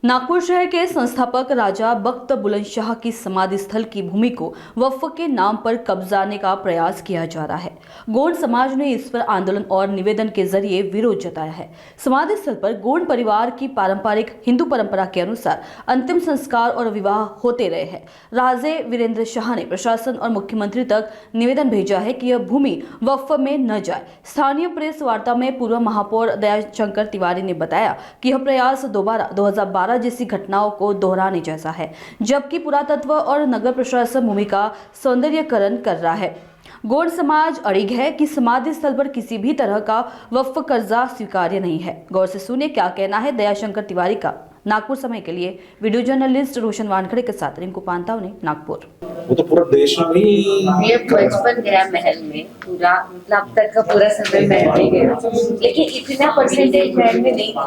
नागपुर शहर के संस्थापक राजा बख्त बुलंदशाह की समाधि स्थल की भूमि को वक्फ के नाम पर कब्जाने का प्रयास किया जा रहा है। गोंड समाज ने इस पर आंदोलन और निवेदन के जरिए विरोध जताया है। समाधि स्थल पर गोंड परिवार की पारंपरिक हिंदू परंपरा के अनुसार अंतिम संस्कार और विवाह होते रहे हैं। राजे वीरेंद्र शाह ने प्रशासन और मुख्यमंत्री तक निवेदन भेजा है कि यह भूमि वक्फ में न जाए। स्थानीय प्रेस वार्ता में पूर्व महापौर दयाशंकर तिवारी ने बताया कि यह प्रयास दोबारा 2012 जैसी घटनाओं को दोहराने जैसा है, जबकि पुरातत्व और नगर प्रशासन भूमि का सौंदर्यीकरण कर रहा है। गोंड समाज अड़िग है कि समाधि स्थल पर किसी भी तरह का वक्फ कर्जा स्वीकार्य नहीं है। गौर से सुनिए क्या कहना है दयाशंकर तिवारी का। नागपुर समय के लिए वीडियो जर्नलिस्ट रोशन वानखड़े के साथ रिंकू पांतावने, नागपुर। वो तो पूरा देश में ही ये बचपन गया महल में, पूरा मतलब अब तक का पूरा समय महल में गया, लेकिन इतना परसेंटेज महल में नहीं था।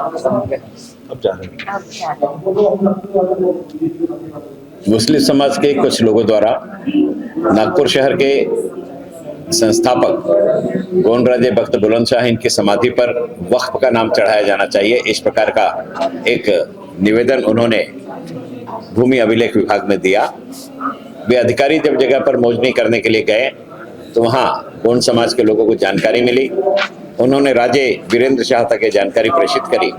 अब जा रहे हैं। मुस्लिम समाज के कुछ लोगों द्वारा नागपुर शहर के संस्थापक गोंड राजे बख्त बुलंदशाह इनकी समाधि पर वक्फ का नाम चढ़ाया जाना चाहिए, इस प्रकार का एक निवेदन उन्होंने भूमि अभिलेख विभाग में दिया। वे अधिकारी जब जगह पर मौजनी करने के लिए गए तो वहां गोंड समाज के लोगों को जानकारी मिली। उन्होंने राजे वीरेंद्र शाह तक ये जानकारी प्रेषित करी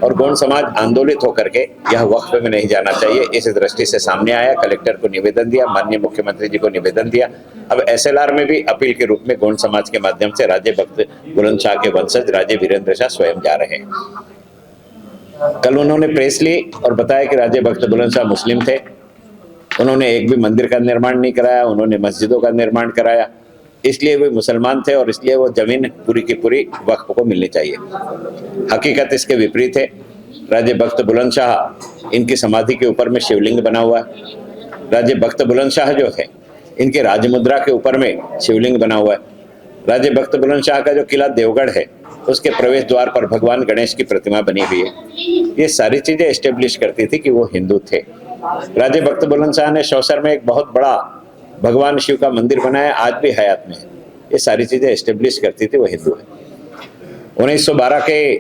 और गोंड समाज आंदोलित होकर के यह वक्फ में नहीं जाना चाहिए इस दृष्टि से सामने आया। कलेक्टर को निवेदन दिया, माननीय मुख्यमंत्री जी को निवेदन दिया। अब एसएलआर में भी अपील के रूप में गोंड समाज के माध्यम से राजे बख्त बुलंदशाह के वंशज राजे वीरेंद्र शाह स्वयं जा रहे हैं। कल उन्होंने प्रेस ली और बताया कि राजे बख्त बुलंदशाह मुस्लिम थे, उन्होंने एक भी मंदिर का निर्माण नहीं कराया, उन्होंने मस्जिदों का निर्माण कराया, इसलिए वे मुसलमान थे और इसलिए वो जमीन पूरी की पूरी वक्फ को मिलनी चाहिए। हकीकत इसके विपरीत है। राजे बख्त बुलंदशाह इनकी समाधि के ऊपर में शिवलिंग बना हुआ है। राजे बख्त बुलंदशाह जो है इनके राजमुद्रा के ऊपर में शिवलिंग बना हुआ है। राजे बख्त बुलंदशाह का जो किला देवगढ़ है उसके प्रवेश द्वार पर भगवान गणेश की प्रतिमा बनी हुई है। ये सारी चीजें एस्टेब्लिश करती थी कि वो हिंदू थे। राजे बख्त बुलंदशाह ने शौसर में एक बहुत बड़ा भगवान शिव का मंदिर बनाया, आज भी हयात में है। ये सारी चीजें एस्टेब्लिश करती थी वो हिंदू है। 1912 के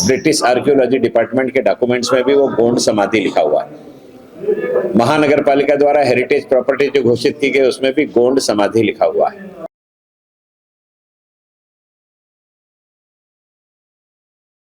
ब्रिटिश आर्कियोलॉजी डिपार्टमेंट के डॉक्यूमेंट्स में भी वो गोंड समाधि लिखा हुआ है। महानगर पालिका द्वारा हेरिटेज प्रॉपर्टी जो घोषित की गई उसमें भी गोंड समाधि लिखा हुआ है।